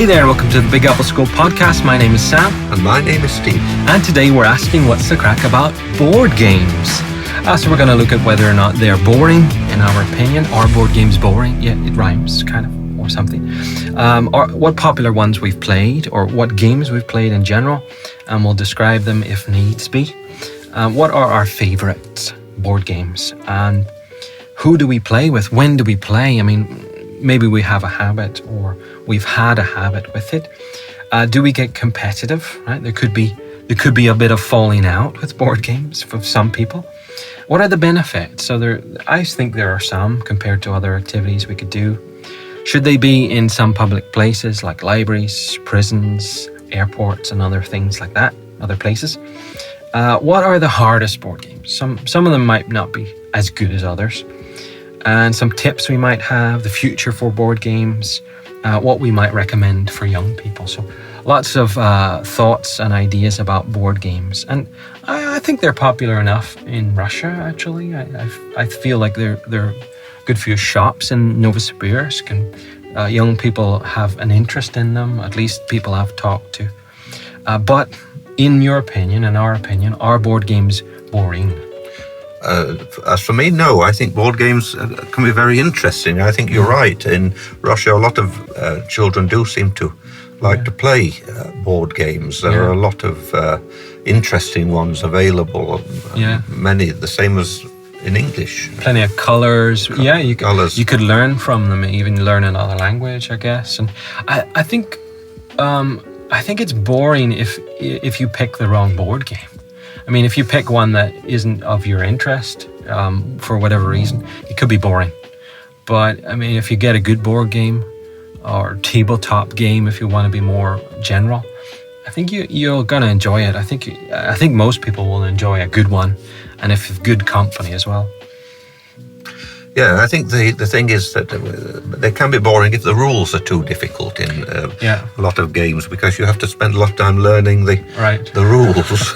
Hey there, welcome to the Big Apple School podcast. My name is Sam. And my name is Steve. And today we're asking what's the crack about board games. So we're going to look at whether or not they're boring, in our opinion. Are board games boring? Yeah, it rhymes, kind of, or something. Or what popular ones we've played, or what games we've played in general. And we'll describe them if needs be. What are our favourite board games? And who do we play with? When do we play? I mean, maybe we have a habit or we've had a habit with it. Do we get competitive? Right? There could be a bit of falling out with board games for some people. What are the benefits? I think there are some compared to other activities we could do. Should they be in some public places like libraries, prisons, airports, and other things like that, other places? What are the hardest board games? Some of them might not be as good as others. And some tips we might have, the future for board games, what we might recommend for young people. So lots of thoughts and ideas about board games. And I think they're popular enough in Russia, actually. I feel like there are a good few shops in Novosibirsk, and young people have an interest in them, at least people I've talked to. But in your opinion, in our opinion, are board games boring? As for me, no. I think board games can be very interesting. I think you're right. In Russia, a lot of children do seem to like to play board games. There are a lot of interesting ones available. Many, the same as in English. Plenty of colours. You could learn from them, even learn another language, I guess. And I think it's boring if you pick the wrong board game. I mean, if you pick one that isn't of your interest, for whatever reason, it could be boring. But, I mean, if you get a good board game or tabletop game, if you want to be more general, I think you're going to enjoy it. I think most people will enjoy a good one, and if good company as well. Yeah, I think the thing is that they can be boring if the rules are too difficult in a lot of games, because you have to spend a lot of time learning the rules.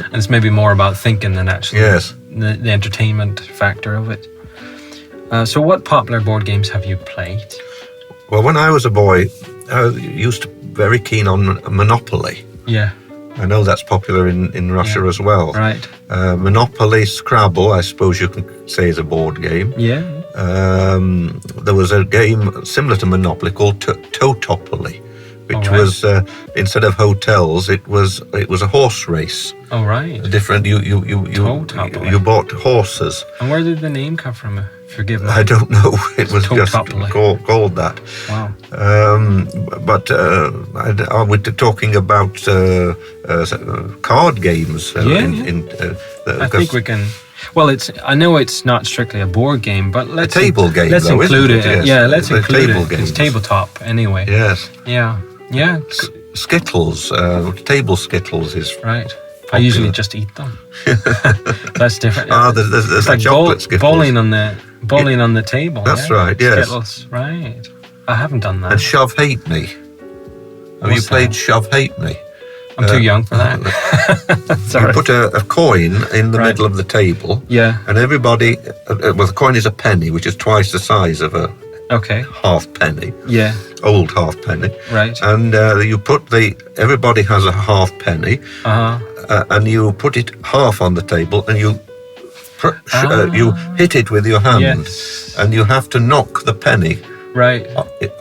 And it's maybe more about thinking than actually the entertainment factor of it. So what popular board games have you played? Well, when I was a boy, I used to be very keen on Monopoly. Yeah. I know that's popular in Russia as well. Right. Monopoly, Scrabble, I suppose you can say is a board game. Yeah. There was a game similar to Monopoly called Totopoly, which was instead of hotels, it was a horse race. Oh, right. Different. You bought horses. And where did the name come from? Forgive me. I don't know. It was just called that. Wow. But are we talking about card games? I think we can. Well, I know it's not strictly a board game, but let's table game. Let's include it. Yes. Yeah, let's include it. Games. It's tabletop anyway. Yes. Yeah. Skittles, table Skittles is right. Popular. I usually just eat them. That's different. There's like chocolate Skittles. Bowling on the table. That's right. Yes. Skittles. Right. I haven't done that. And Shove Halfpenny. Have you played Shove Halfpenny? I'm too young for that. Sorry. You put a coin in the middle of the table. Yeah. And everybody, the coin is a penny, which is twice the size of a halfpenny. Yeah. Old halfpenny. Right. And you put everybody has a halfpenny. And you put it half on the table, and you hit it with your hand, and you have to knock the penny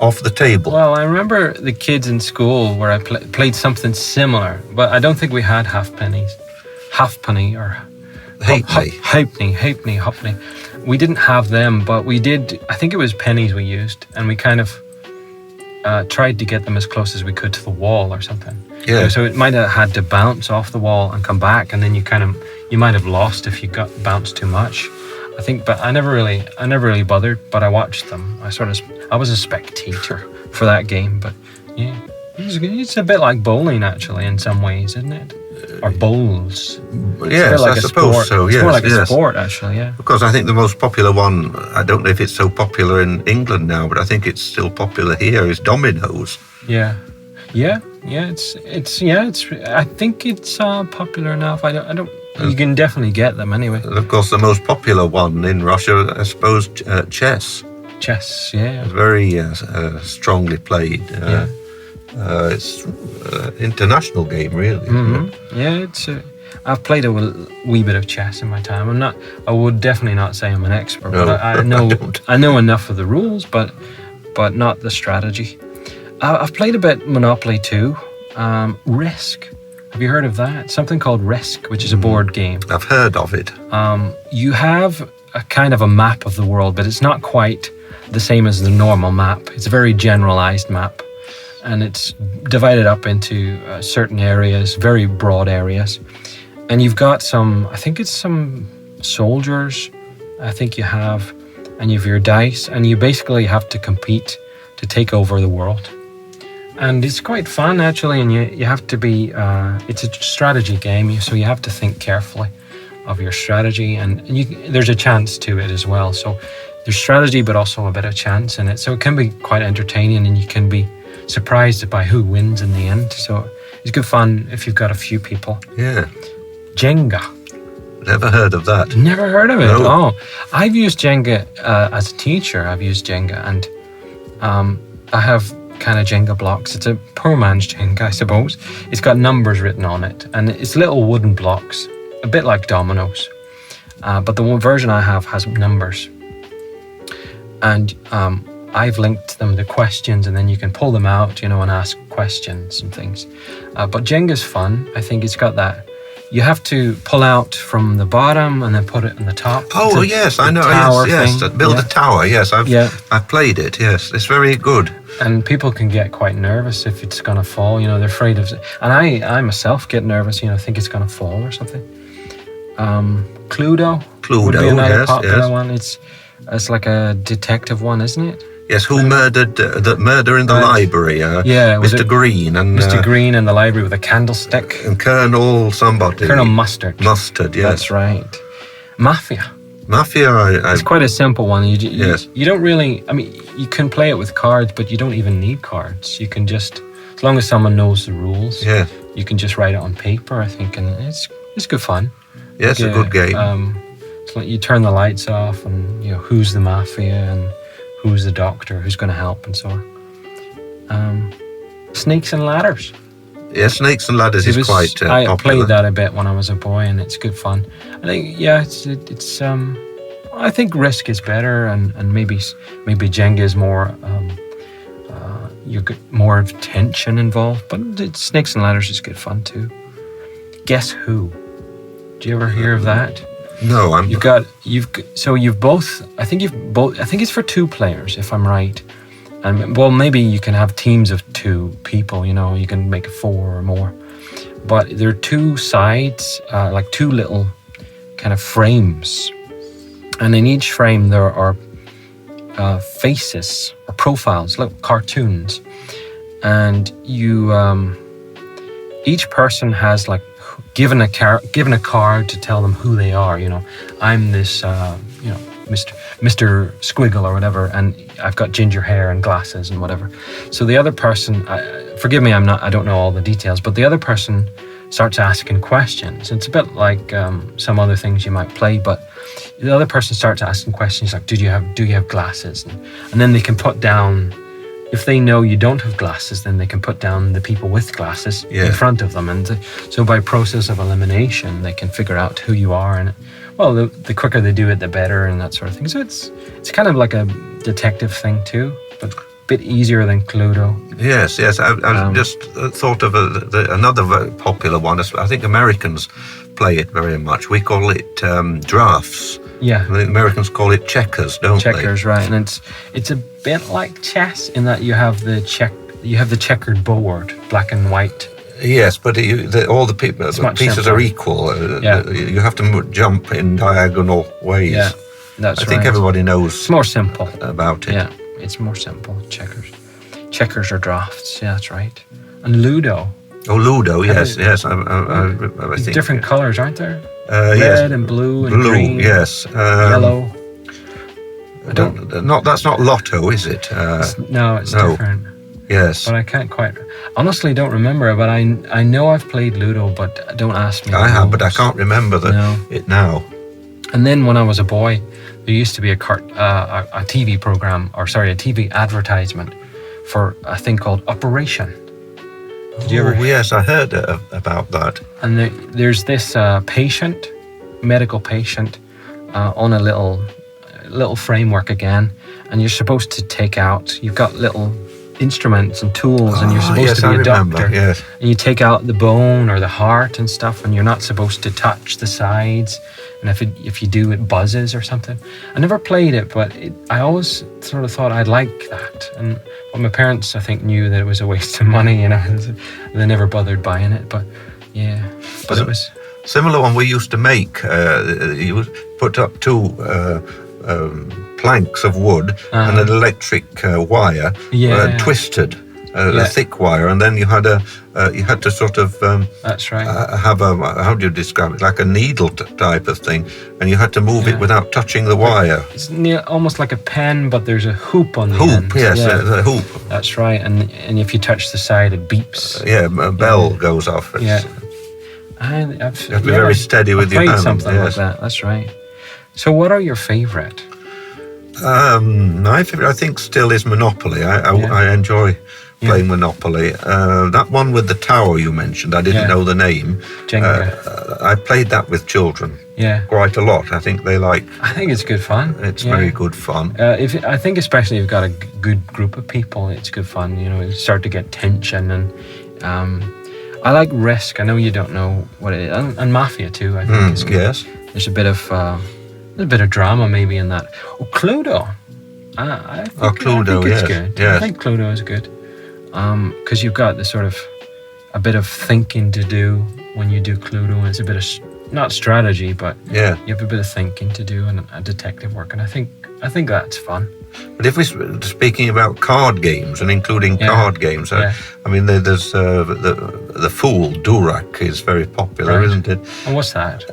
off the table. Well, I remember the kids in school where I played something similar, but I don't think we had halfpenny or halfpenny. We didn't have them, but we did. I think it was pennies we used, and we kind of tried to get them as close as we could to the wall or something. Yeah. So it might have had to bounce off the wall and come back, and then you might have lost if you got bounced too much. I think, but I never really bothered. But I watched them. I was a spectator for that game. But yeah, it's a bit like bowling actually in some ways, isn't it? Or bowls. Yes, I suppose so. It's more like a sport actually. Yeah. Because I think the most popular one, I don't know if it's so popular in England now, but I think it's still popular here, is dominoes. Yeah. It's. I think it's popular enough. I don't. You can definitely get them anyway. And of course, the most popular one in Russia, I suppose, chess. Chess, yeah. Very strongly played. It's an international game, really. Isn't it? Yeah, I've played a wee bit of chess in my time. I would definitely not say I'm an expert, No, but I know don't. I know enough of the rules, but not the strategy. I've played a bit Monopoly too. Risk. Have you heard of that? Something called Risk, which is a board game. I've heard of it. You have a kind of a map of the world, but it's not quite the same as the normal map. It's a very generalized map, and it's divided up into certain areas, very broad areas. And you've got some soldiers, I think you have, and you have your dice, and you basically have to compete to take over the world. And it's quite fun, actually, and you have to be, it's a strategy game, so you have to think carefully of your strategy, and there's a chance to it as well. So there's strategy, but also a bit of chance in it. So it can be quite entertaining, and you can be surprised by who wins in the end. So it's good fun if you've got a few people. Yeah. Jenga. Never heard of that. Never heard of it? No. Oh, I've used Jenga as a teacher. I've used Jenga, and I have kind of Jenga blocks. It's a poor man's Jenga, I suppose. It's got numbers written on it, and it's little wooden blocks, a bit like dominoes. But the one version I have has numbers. And I've linked them to questions, and then you can pull them out, and ask questions and things. But Jenga's fun. I think it's got that. You have to pull out from the bottom and then put it on the top. Oh, yes, I know. Yes. Build a tower. Yes, I've played it. Yes, it's very good. And people can get quite nervous if it's going to fall. They're afraid of it. And I myself get nervous, think it's going to fall or something. Cluedo would be another popular one. It's like a detective one, isn't it? Yes, who murdered the murder in the library? Mr. Green and Mr. Green in the library with a candlestick. And Colonel somebody. Colonel Mustard. Mustard, yes. That's right. Mafia. Mafia. It's quite a simple one. Yes. You don't really. I mean, you can play it with cards, but you don't even need cards. You can just, as long as someone knows the rules. Yeah. You can just write it on paper, I think, and it's good fun. Yes, a good game. It's like you turn the lights off, and who's the mafia and who's the doctor, who's going to help, and so on. Snakes and Ladders. Yeah, Snakes and Ladders is quite popular. I played that a bit when I was a boy, and it's good fun. I think, it's. I think Risk is better, and maybe Jenga is more. You get more of tension involved, but Snakes and Ladders is good fun too. Guess Who? Do you ever hear of that? No, you've both. I think it's for 2 players, if I'm right. And maybe you can have teams of 2 people. You can make 4 or more. But there are 2 sides, like 2 little kind of frames, and in each frame there are faces or profiles, little cartoons, and you. Each person has given a card to tell them who they are. I'm this, Mr. Squiggle or whatever, and I've got ginger hair and glasses and whatever. So the other person, forgive me, I don't know all the details, but the other person starts asking questions. It's a bit like some other things you might play, but the other person starts asking questions like, do you have glasses? And then they can put down. If they know you don't have glasses, then they can put down the people with glasses in front of them. And so by process of elimination, they can figure out who you are. And the quicker they do it, the better, and that sort of thing. So it's kind of like a detective thing too, but a bit easier than Cluedo. Yes. I just thought of another very popular one. I think Americans play it very much. We call it drafts. Yeah. The Americans call it checkers, don't they? Checkers, right. And it's a bit like chess in that you have the checkered board, black and white. Yes, but all the pieces are equal. You have to jump in diagonal ways. Yeah, that's right. I think everybody knows. It's more simple about it. Yeah, it's more simple. Checkers or drafts. Yeah, that's right. And Ludo. Oh, Ludo. Yes. I think different colors, aren't there? Yes. Red and blue and green. Yes. Yellow. That's not Lotto, is it? No, it's different. Yes. But I can't quite. Honestly, don't remember it. But I know I've played Ludo, but don't ask me. I have, but I can't remember it now. And then when I was a boy, there used to be a TV program, a TV advertisement for a thing called Operation. Did you ever? Yes, I heard about that. And there's this medical patient, on a little framework again, and you're supposed to take out. You've got little instruments and tools, and you're supposed to be a doctor. Yes. And you take out the bone or the heart and stuff, and you're not supposed to touch the sides. And if you do, it buzzes or something. I never played it, but I always sort of thought I'd like that. And my parents, I think, knew that it was a waste of money. You know, they never bothered buying it. But yeah, but it was similar one we used to make. You would put up two planks of wood and an electric wire, twisted, a thick wire, and then you had to sort of that's right. Have a, how do you describe it, like a needle type of thing, and you had to move it without touching the wire. It's almost like a pen, but there's a hoop on the end. Hoop, yes, a hoop. That's right, and if you touch the side, it beeps. A bell goes off. You have to be very steady with your hand. I played something like that. That's right. So, what are your favourite? My favourite, I think, still is Monopoly. I enjoy playing Monopoly. That one with the tower you mentioned, I didn't know the name. Jenga. I played that with children. Quite a lot. I think they like. I think it's good fun. It's very good fun. I think especially if you've got a good group of people, it's good fun. You know, you start to get tension, and I like Risk. I know you don't know what it is, and Mafia too. I think is good. Yes. There's a bit of drama maybe in that. Cluedo. I think it's good. Yes. I think Cluedo is good. Because you've got the sort of a bit of thinking to do when you do Cluedo, and it's a bit of not strategy, but you have a bit of thinking to do and a detective work, and I think that's fun. But if we're speaking about card games and including card games, I mean, there's the Fool Durak is very popular, isn't it? And what's that?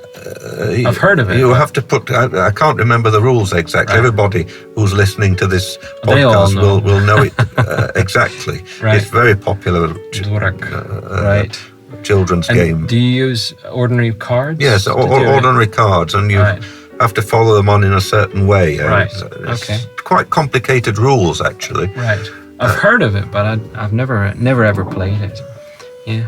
I've heard of it. You have to put. I can't remember the rules exactly. Everybody who's listening to this podcast will know it exactly. It's very popular. Durak, right? Children's game. Do you use ordinary cards? Yes, ordinary cards, and you have to follow them on in a certain way. It's quite complicated rules, actually. Right. I've heard of it, but I've never ever played it. Yeah.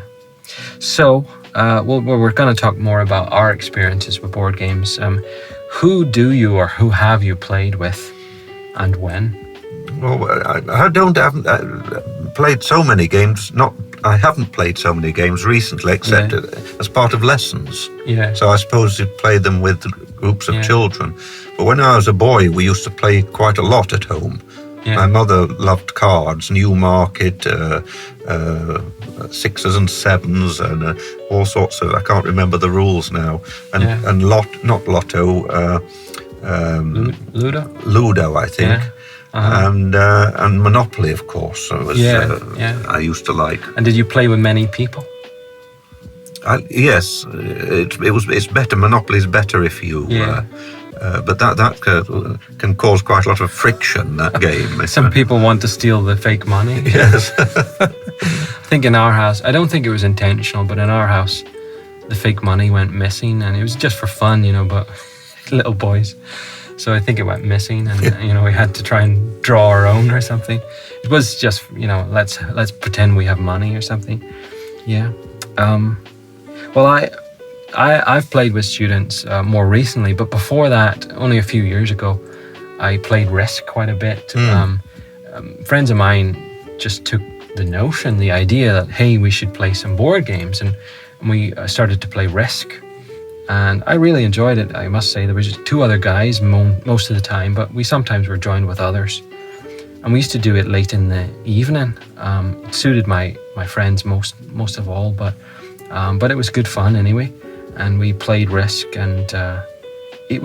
So, we're going to talk more about our experiences with board games. Who do you or who have you played with, and when? Well, I haven't played so many games. I haven't played so many games recently, except as part of lessons. Yeah. So I suppose you play them with groups of children. But when I was a boy, we used to play quite a lot at home. Yeah. My mother loved cards, Newmarket, sixes and sevens, and all sorts of. I can't remember the rules now. And not Lotto. Ludo, I think. Yeah. And Monopoly, of course. I used to like. And did you play with many people? Yes, it's better. Monopoly is better if you. But that can cause quite a lot of friction. That game. Some people want to steal the fake money. Yes. I think in our house, I don't think it was intentional, but in our house, the fake money went missing, and it was just for fun, but little boys. So I think it went missing, and we had to try and draw our own or something. It was just let's pretend we have money or something. Yeah. Well, I've played with students more recently, but before that, only a few years ago, I played Risk quite a bit. Friends of mine just took the idea that, hey, we should play some board games, and we started to play Risk. And I really enjoyed it, I must say. There was just two other guys most of the time, but we sometimes were joined with others. And we used to do it late in the evening. It suited my friends most of all, but it was good fun anyway. And we played Risk, and we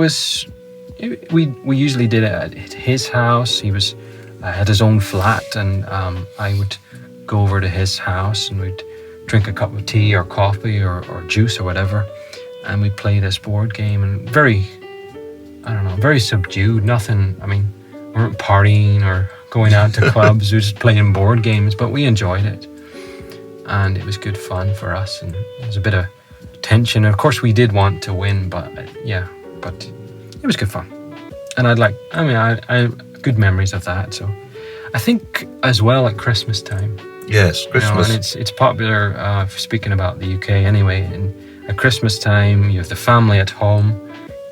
usually did it at his house. He had his own flat, and I would go over to his house, and we'd drink a cup of tea or coffee or juice or whatever. And we played this board game, and very subdued. Nothing, we weren't partying or going out to clubs. We were just playing board games, but we enjoyed it. And it was good fun for us, and there was a bit of tension. And of course, we did want to win, but it was good fun. And I have good memories of that. So, I think as well at Christmas time. Yes, Christmas. And it's popular, speaking about the UK anyway, and at Christmas time you have the family at home,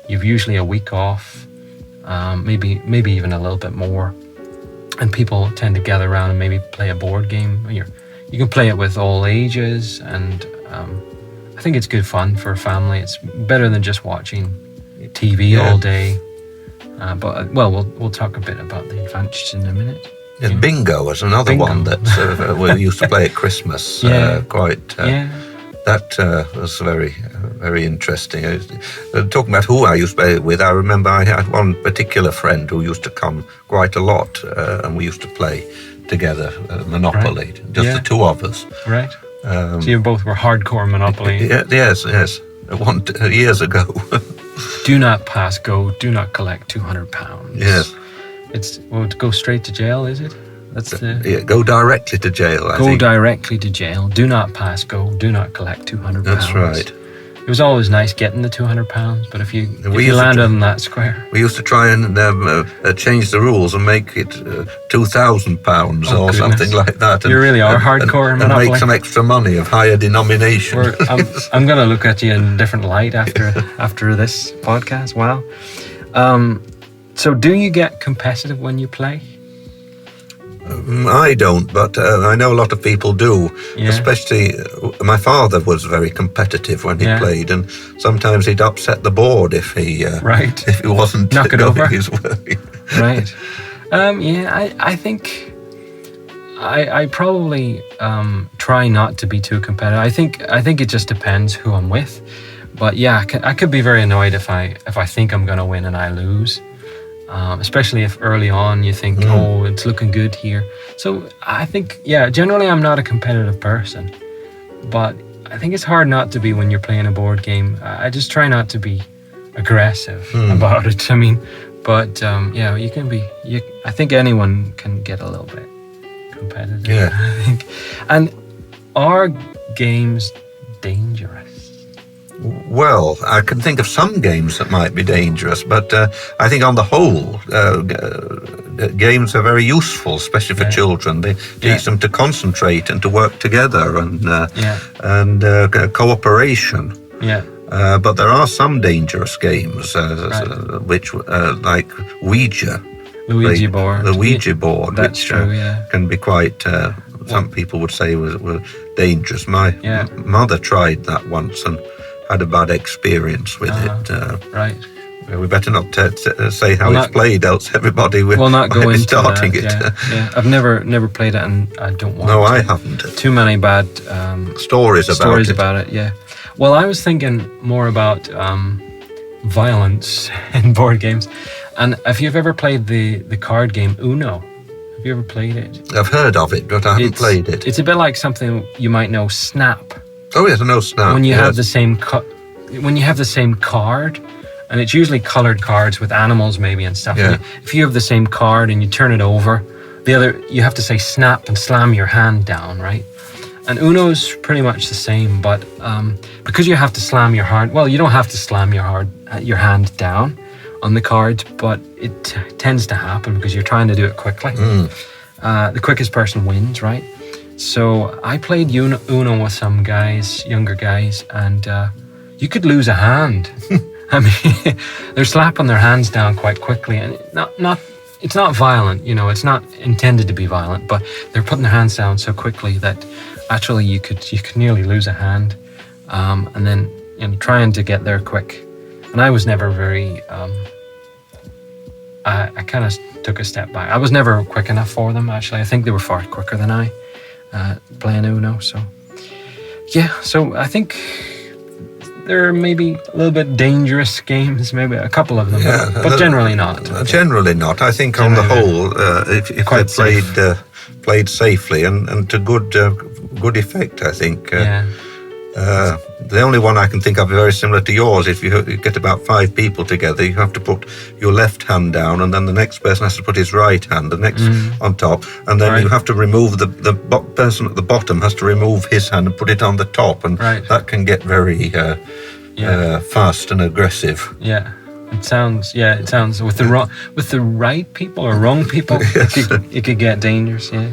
you've usually a week off, maybe even a little bit more, and people tend to gather around and maybe play a board game. You can play it with all ages, and I think it's good fun for a family. It's better than just watching TV all day. But we'll talk a bit about the advantages in a minute. Yeah, bingo was another one that we used to play at Christmas. That was very, very interesting. Talking about who I used to play with, I remember I had one particular friend who used to come quite a lot, and we used to play together, Monopoly, just the two of us. Right. So you both were hardcore Monopoly. Yes. Years ago. Do not pass go. Do not collect £200. Yes. It's go straight to jail, is it? That's the go directly to jail. I think. Go directly to jail. Do not pass go. Do not collect £200. That's right. It was always nice getting the £200, but if you landed on that square, we used to try and change the rules and make it £2,000 or something like that. You really are hardcore and Monopoly. Make some extra money of higher denomination. I'm going to look at you in a different light after this podcast. Wow. So do you get competitive when you play? I don't, but I know a lot of people do. Yeah. Especially, my father was very competitive when he played, and sometimes he'd upset the board if he wasn't knock it over his way. Right. I think I probably try not to be too competitive. I think it just depends who I'm with, but I could be very annoyed if I think I'm going to win and I lose. Especially if early on you think, it's looking good here. So I think, generally I'm not a competitive person, but I think it's hard not to be when you're playing a board game. I just try not to be aggressive about it. I mean, but you can be. I think anyone can get a little bit competitive. Yeah. I think. And are games dangerous? Well, I can think of some games that might be dangerous, but I think on the whole, games are very useful, especially for children. They teach them to concentrate and to work together and cooperation. Yeah. But there are some dangerous games, which like Ouija. The Ouija board. The Ouija board, That's which true, can be quite, some people would say were dangerous. My mother tried that once and had a bad experience with it. Right. We better not say how it's played, else everybody will not go into starting that. it. Yeah. I've never played it, and I don't want. No, I haven't. Too many bad stories about it. Yeah. Well, I was thinking more about violence in board games, and if you've ever played the card game Uno, have you ever played it? I've heard of it, but I haven't played it. It's a bit like something you might know, Snap. Oh yes, I know Snap. When you have the same card, and it's usually colored cards with animals maybe and stuff. Yeah. And if you have the same card and you turn it over, you have to say snap and slam your hand down, right? And Uno's pretty much the same, but because you have to slam your hand, well, you don't have to slam your hand down on the cards, but it tends to happen because you're trying to do it quickly. The quickest person wins, right? So I played Uno with some guys, younger guys, and you could lose a hand. I mean, they're slapping their hands down quite quickly, and it's not violent, it's not intended to be violent, but they're putting their hands down so quickly that actually you could nearly lose a hand, and then trying to get there quick. And I was never very. I kind of took a step back. I was never quick enough for them. Actually, I think they were far quicker than I. Playing Uno, so I think there are maybe a little bit dangerous games, maybe a couple of them, but generally not. Generally not. I think on the whole, if they played safely and to good effect, I think. The only one I can think of very similar to yours, if you get about 5 people together, you have to put your left hand down, and then the next person has to put his right hand, the next on top, and then you have to remove the person at the bottom has to remove his hand and put it on the top, and that can get very fast and aggressive. Yeah. It sounds with the right people or wrong people, it could get dangerous. Yeah.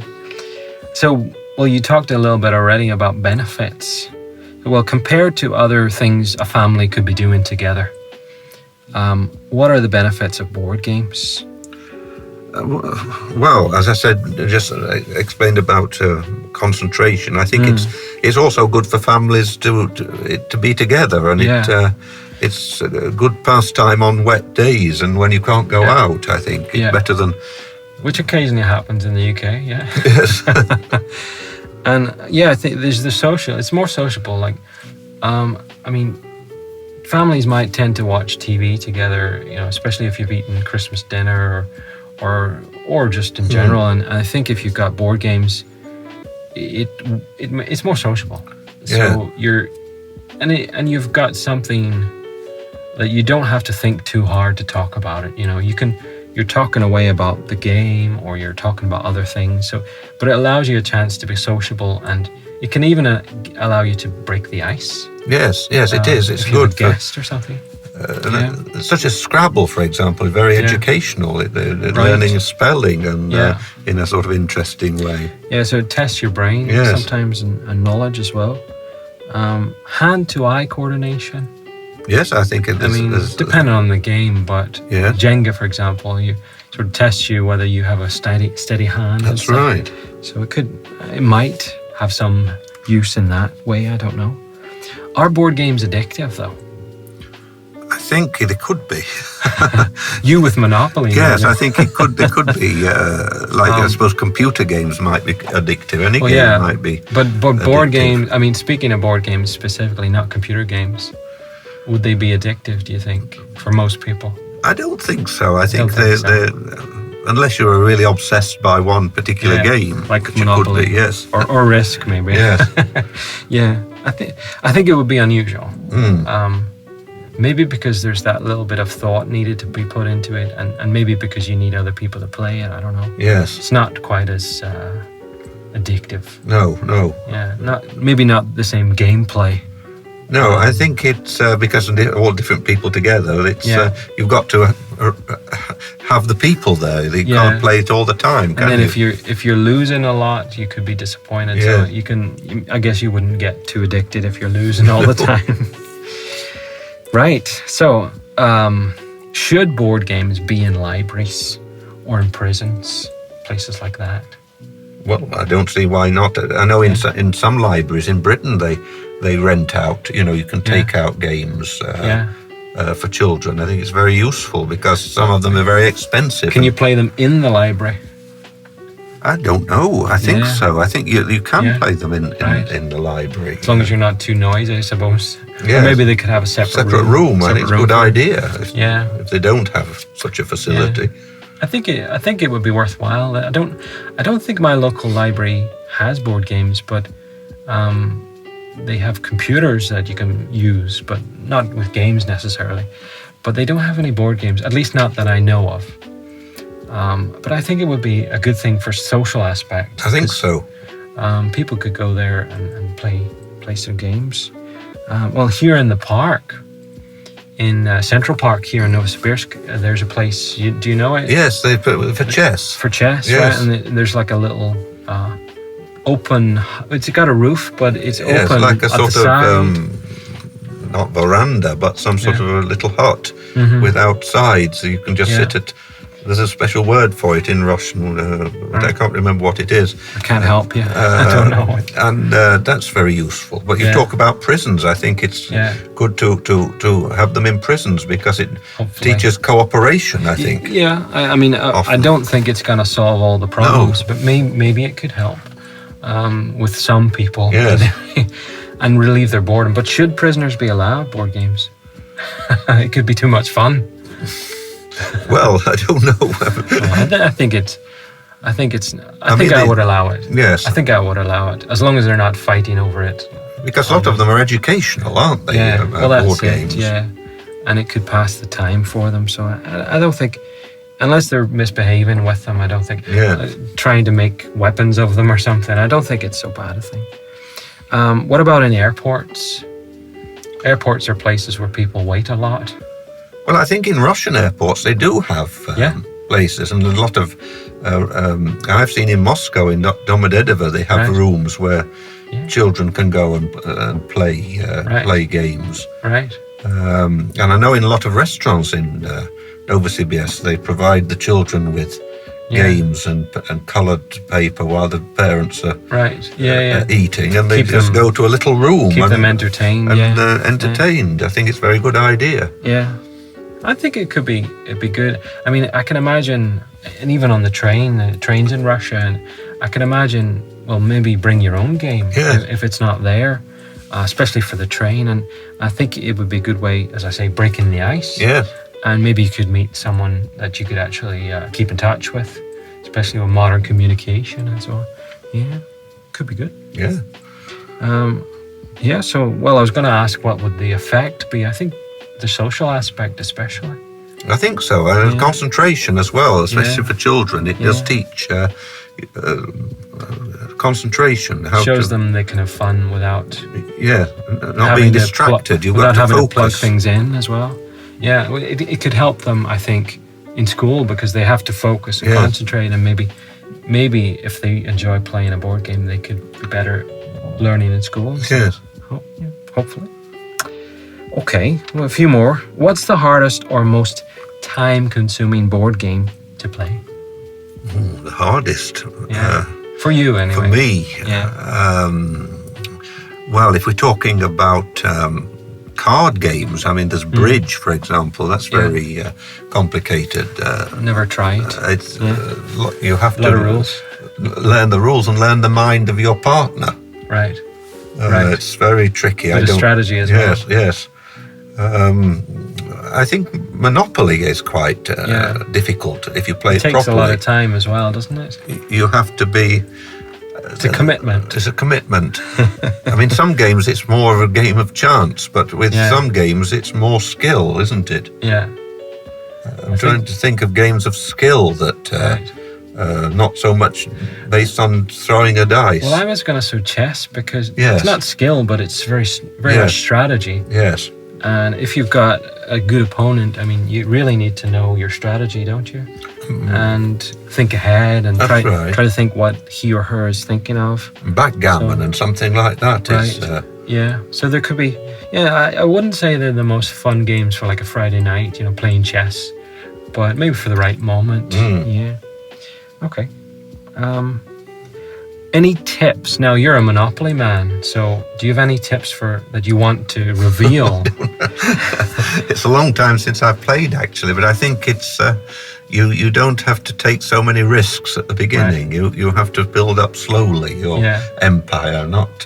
So, well, you talked a little bit already about benefits. Well, compared to other things a family could be doing together, what are the benefits of board games? Well, as I said, just explained about concentration. I think it's also good for families to be together, and it's a good pastime on wet days and when you can't go out. I think it's better than, which occasionally happens in the UK. Yeah. Yes. And I think there's the social. It's more sociable. Like, I mean, families might tend to watch TV together. You know, especially if you've eaten Christmas dinner or just in general. And I think if you've got board games, it's more sociable. So you've got something that you don't have to think too hard to talk about it. You know, you're talking away about the game or you're talking about other things. But it allows you a chance to be sociable, and it can even allow you to break the ice. Yes, it is. It's good for a guest or something. Such as Scrabble, for example, is very educational. Learning spelling and in a sort of interesting way. Yeah, so it tests your brain sometimes and knowledge as well. Hand-to-eye coordination. Yes, I think it is. I mean, depending on the game, but Jenga, for example, you sort of tests you whether you have a steady hand. That's right. So it might have some use in that way. I don't know. Are board games addictive, though? I think it could be. You with Monopoly. Yes, I think it could. It could be. I suppose computer games might be addictive. Any game might be. But board games. I mean, speaking of board games specifically, not computer games. Would they be addictive, do you think, for most people? I don't think so. I think they're unless you're really obsessed by one particular game, like Monopoly, could be, yes, or Risk, maybe. Yes. I think it would be unusual. Maybe because there's that little bit of thought needed to be put into it, and maybe because you need other people to play it. I don't know. Yes, it's not quite as addictive. No. Yeah, maybe not the same gameplay. No, I think it's because all different people together. It's you've got to have the people there. You can't play it all the time. And then if you're losing a lot, you could be disappointed. Yeah. So I guess you wouldn't get too addicted if you're losing all the time. Right. So, should board games be in libraries or in prisons, places like that? Well, I don't see why not. I know in some libraries in Britain they rent out. You know, you can take out games for children. I think it's very useful because some of them are very expensive. Can you play them in the library? I don't know. I think so. I think you can play them in the library. As long as you're not too noisy, I suppose. Yes. Or maybe they could have a separate room. I think it's a good idea if they don't have such a facility. Yeah. I think it would be worthwhile. I don't think my local library has board games, but they have computers that you can use, but not with games necessarily. But they don't have any board games, at least not that I know of. But I think it would be a good thing for social aspects. I think so. People could go there and play some games. Well, here in the park, in Central Park here in Novosibirsk, there's a place. Do you know it? Yes, they put for chess. For chess, yes. Right? And there's like a little open. It's got a roof, but it's open like a at sort the side. Not veranda, but some sort of a little hut with outside, so you can just sit at. There's a special word for it in Russian, but I can't remember what it is. I can't help you. I don't know it. And that's very useful. But you talk about prisons. I think it's good to have them in prisons because it teaches cooperation, I think. Yeah, I mean, I don't think it's going to solve all the problems, but maybe it could help with some people and relieve their boredom. But should prisoners be allowed board games? It could be too much fun. Well, I don't know. I think I would allow it. Yes. I think I would allow it, as long as they're not fighting over it. Because a lot of them are educational, aren't they? Yeah, well, that's board games. it, yeah. And it could pass the time for them. So I don't think, unless they're misbehaving with them, I don't think, trying to make weapons of them or something, I don't think it's so bad a thing. What about in airports? Airports are places where people wait a lot. Well, I think in Russian airports they do have places, and a lot of. I've seen in Moscow, in Domodedovo, they have rooms where children can go and play games. Right. And I know in a lot of restaurants in Novosibirsk, they provide the children with games and coloured paper while the parents are eating, and they just go to a little room keep them entertained. Entertained. I think it's a very good idea. Yeah, I think it'd be good. I mean, I can imagine, and even on the trains in Russia, and I can imagine, well, maybe bring your own game if it's not there, especially for the train. And I think it would be a good way, as I say, breaking the ice. Yeah. And maybe you could meet someone that you could actually keep in touch with, especially with modern communication and so on. Yeah, could be good. Yeah. So, well, I was going to ask what would the effect be. I think the social aspect especially. I think so. And concentration as well, especially for children. It does teach concentration. Shows them they can have fun without... Yeah, not being distracted. You've got to having focus. To plug things in as well. Yeah, it could help them, I think, in school, because they have to focus and concentrate, and maybe if they enjoy playing a board game, they could be better learning in school. Yes. Hopefully. Okay, well, a few more. What's the hardest or most time-consuming board game to play? The hardest? Yeah. For you, anyway. For me? Yeah. Well, if we're talking about... card games. I mean, there's bridge, for example. That's very complicated. Never tried. It's you have to learn the rules and learn the mind of your partner. Right. It's very tricky. Bit of strategy as well. Yes. I think Monopoly is quite difficult if you play it properly. It takes a lot of time as well, doesn't it? You have to be... It's a commitment. It's a commitment. I mean, some games it's more of a game of chance, but with some games it's more skill, isn't it? Yeah. I'm trying to think of games of skill that not so much based on throwing a dice. Well, I was going to say chess, because it's not skill, but it's very much strategy. Yes. And if you've got a good opponent, I mean, you really need to know your strategy, don't you? And think ahead and try to think what he or her is thinking of. Backgammon and something like that. Right. So there could be... I wouldn't say they're the most fun games for like a Friday night, playing chess. But maybe for the right moment. Yeah. Okay. Any tips? Now, you're a Monopoly man, so do you have any tips that you want to reveal? It's a long time since I've played, actually, but I think it's you don't have to take so many risks at the beginning. Right. You have to build up slowly your empire, not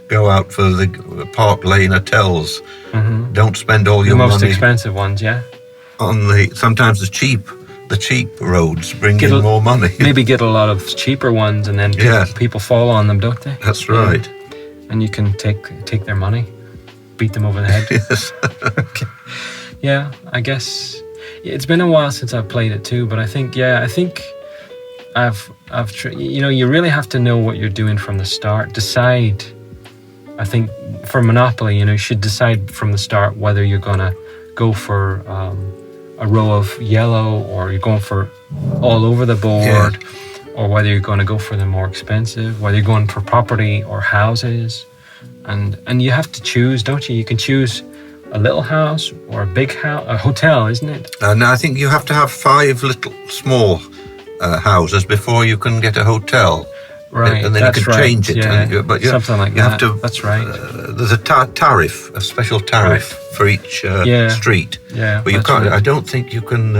go out for the Park Lane hotels. Mm-hmm. Don't spend all your money. The most expensive ones, sometimes the cheap roads bring in more money. Maybe get a lot of cheaper ones, and then people fall on them, don't they? That's right. And you can take their money, beat them over the head. Yes. Okay. Yeah, I guess it's been a while since I've played it too, but I think I've you really have to know what you're doing from the start. Decide. I think for Monopoly, you should decide from the start whether you're gonna go for a row of yellow, or you're going for all over the board, or whether you're going to go for the more expensive, whether you're going for property or houses. And you have to choose, don't you? You can choose a little house or a big house, a hotel, isn't it? No, I think you have to have 5 little small houses before you can get a hotel. Right, and then you can change it. Yeah. But something like that. That's right. There's a tariff, a special tariff for each street. Yeah, but you can't. Right. I don't think you can.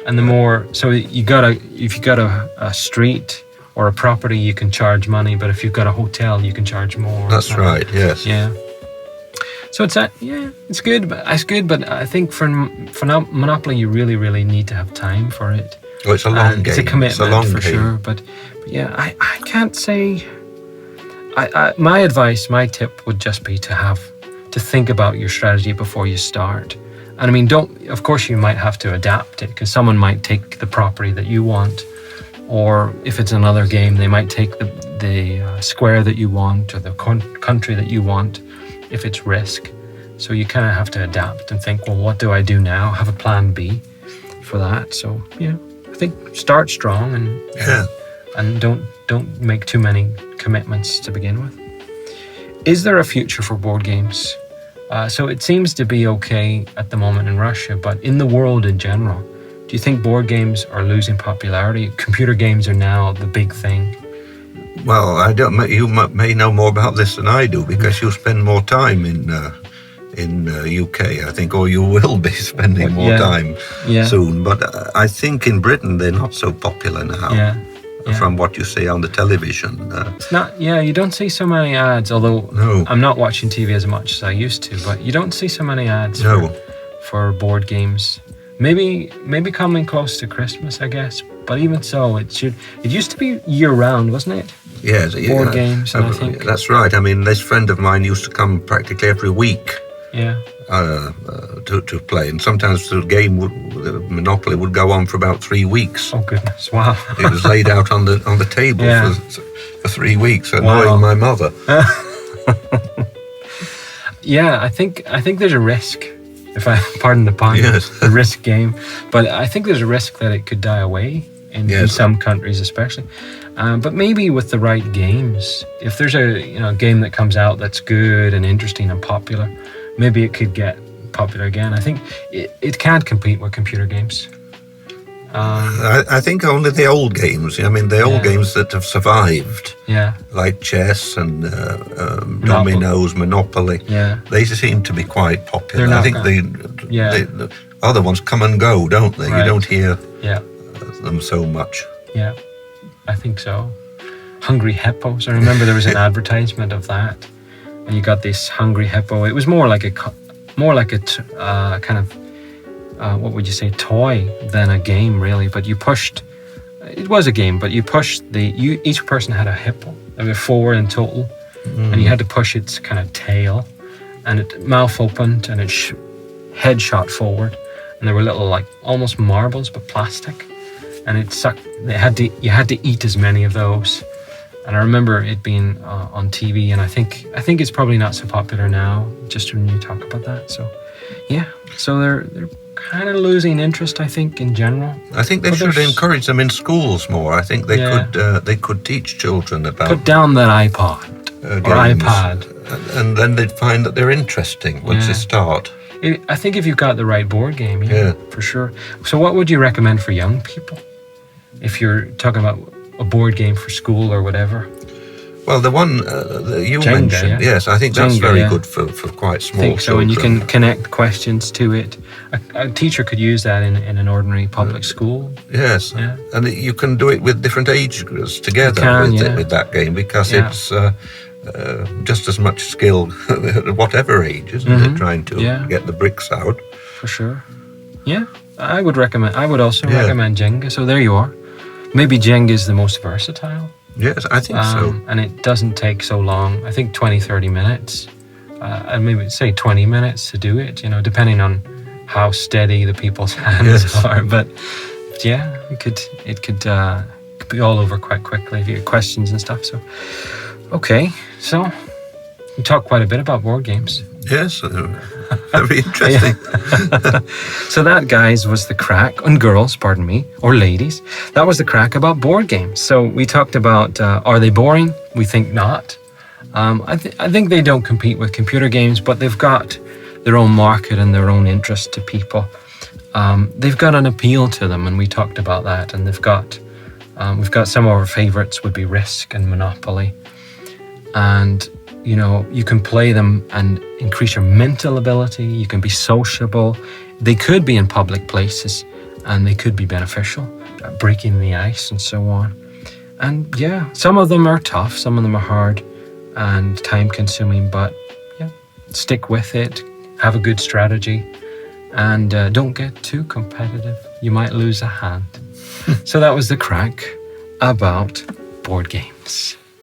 And the more, so if you got a street or a property, you can charge money. But if you've got a hotel, you can charge more. That's right. Yes. Yeah. So it's good. But I think for Monopoly, you really, really need to have time for it. Oh, it's a long game. It's a commitment for sure. But yeah, I can't say. My advice, my tip would just be to think about your strategy before you start. And I mean, of course you might have to adapt it, because someone might take the property that you want, or if it's another game, they might take the square that you want, or the country that you want, if it's Risk. So you kind of have to adapt and think, well, what do I do now? Have a plan B for that. So yeah, I think start strong and don't make too many commitments to begin with. Is there a future for board games? So it seems to be okay at the moment in Russia, but in the world in general, do you think board games are losing popularity? Computer games are now the big thing. Well, you may know more about this than I do because you spend more time in UK, I think, or you will be spending more time soon. But I think in Britain they're not so popular now. From what you see on the television. It's not. Yeah, you don't see so many ads. Although I'm not watching TV as much as I used to, but you don't see so many ads for board games. Maybe coming close to Christmas, I guess. But even so, it used to be year round, wasn't it? Yes, board games. And I think that's right. I mean, this friend of mine used to come practically every week. Yeah. To play, and sometimes the game Monopoly would go on for about 3 weeks. Oh goodness! Wow. It was laid out on the table for 3 weeks, annoying my mother. Yeah, I think there's a risk, if I pardon the pun, the risk game. But I think there's a risk that it could die away in some countries, especially. But maybe with the right games, if there's a game that comes out that's good and interesting and popular, maybe it could get popular again. I think it can't compete with computer games. I think only the old games. I mean, the old games that have survived, like chess and dominoes, Monopoly. Yeah, they seem to be quite popular. I think the other ones come and go, don't they? Right. You don't hear them so much. Yeah, I think so. Hungry Hippos. I remember there was an advertisement of that, and you got this hungry hippo. It was more like a kind of what would you say, toy than a game, really. But you pushed. It was a game, but you pushed each person had a hippo. There were 4 in total, and you had to push its kind of tail, and it mouth opened and its head shot forward, and there were little almost marbles but plastic, and it sucked. You had to eat as many of those. And I remember it being on TV, and I think it's probably not so popular now, just when you talk about that. So, so they're kind of losing interest, I think, in general. I think they should encourage them in schools more. I think they could teach children about put down that iPod or iPad, and then they'd find that they're interesting once they start. I think if you've got the right board game, for sure. So, what would you recommend for young people if you're talking about a board game for school or whatever? Well, the one that you Jenga, mentioned, yes, I think that's very good for quite small I think so, children. and you can connect questions to it. A teacher could use that in an ordinary public school. Yes, and you can do it with different age groups together with that game, because it's just as much skill at whatever age, isn't it, trying to get the bricks out. For sure. Yeah, I would also recommend Jenga, so there you are. Maybe Jenga is the most versatile. Yes, I think so. And it doesn't take so long. I think 20, 30 minutes. And maybe say 20 minutes to do it, depending on how steady the people's hands are. But yeah, it could be all over quite quickly if you get questions and stuff. So, okay. So we talked quite a bit about board games. Yes, very interesting. So that, guys, was the crack, and girls, pardon me, or ladies. That was the crack about board games. So we talked about, are they boring? We think not. I think they don't compete with computer games, but they've got their own market and their own interest to people. They've got an appeal to them, and we talked about that. And we've got some of our favorites would be Risk and Monopoly. And you can play them and increase your mental ability. You can be sociable. They could be in public places, and they could be beneficial, breaking the ice and so on. And some of them are tough, some of them are hard and time consuming, but stick with it, have a good strategy, and don't get too competitive. You might lose a hand. So that was the crack about board games.